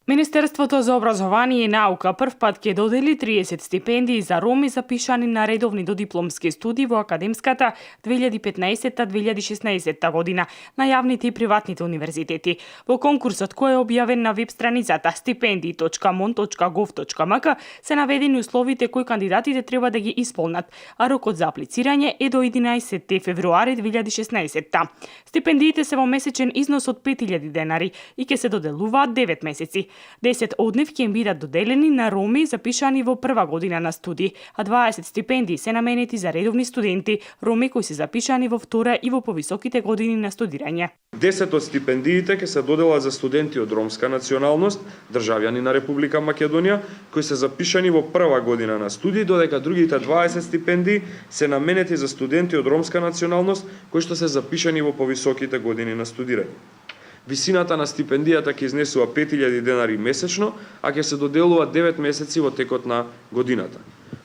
Министерството за образование и наука првпат ќе додели 30 стипендии за роми запишани на редовни додипломски студии во академската 2015-2016 година на јавните и приватните универзитети. Во конкурсот кој е објавен на веб страницата stipendii.mon.gov.mk се наведени условите кои кандидатите треба да ги исполнат, а рокот за аплицирање е до 11 февруари 2016. Стипендиите се во месечен износ од 5000 денари и ќе се доделуваат 9 месеци. 10 од нив ќе им бидат доделени на роми запишани во прва година на студии, а 20 стипендии се наменети за редовни студенти, роми кои се запишани во втора и во повисоките години на студирање. 10 од стипендиите ќе се доделат за студенти од ромска националност, државјани на Република Македонија, кои се запишани во прва година на студии, додека другите 20 стипендии се наменети за студенти од ромска националност кои што се запишани во повисоките години на студирање. Висината на стипендијата ќе изнесува 5000 денари месечно, а ќе се доделува 9 месеци во текот на годината.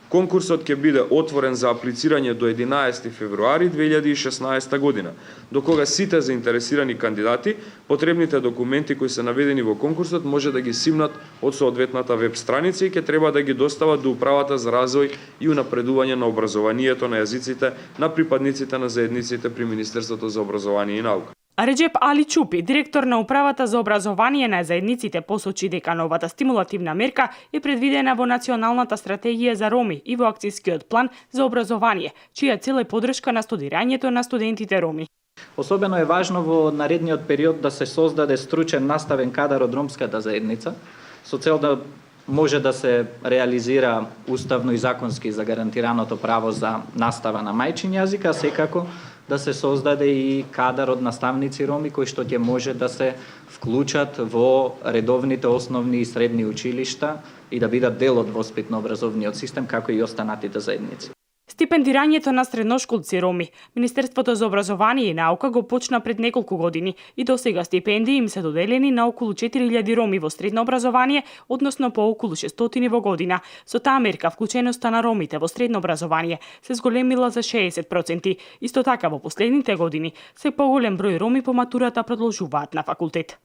Конкурсот ќе биде отворен за аплицирање до 11 февруари 2016 година, до кога сите заинтересирани кандидати потребните документи кои се наведени во конкурсот може да ги симнат од соодветната веб страница и ќе треба да ги достават до Управата за развој и унапредување на образованието на јазиците на припадниците на заедниците при Министерството за образование и наука. Реджеп Али Чупи, директор на Управата за образование на заедниците, посочи дека новата стимулативна мерка е предвидена во Националната стратегија за роми и во Акцијскиот план за образование, чија цел е подршка на студирањето на студентите роми. Особено е важно во наредниот период да се создаде стручен наставен кадар од ромската заедница, со цел да може да се реализира уставно и законски загарантираното право за настава на мајчин јазик, а секако да се создаде и кадар од наставници роми кои што ќе може да се вклучат во редовните основни и средни училишта и да бидат дел од воспитно-образовниот систем како и останатите заедници. Стипендирањето на средношколци роми. Министерството за образование и наука го почна пред неколку години и досега стипендии им се доделени на околу 4000 роми во средно образование, односно по околу 600 во година. Со таа мерка вклученоста на ромите во средно образование се зголемила за 60%. Исто така во последните години се поголем број роми по матурата продолжуваат на факултет.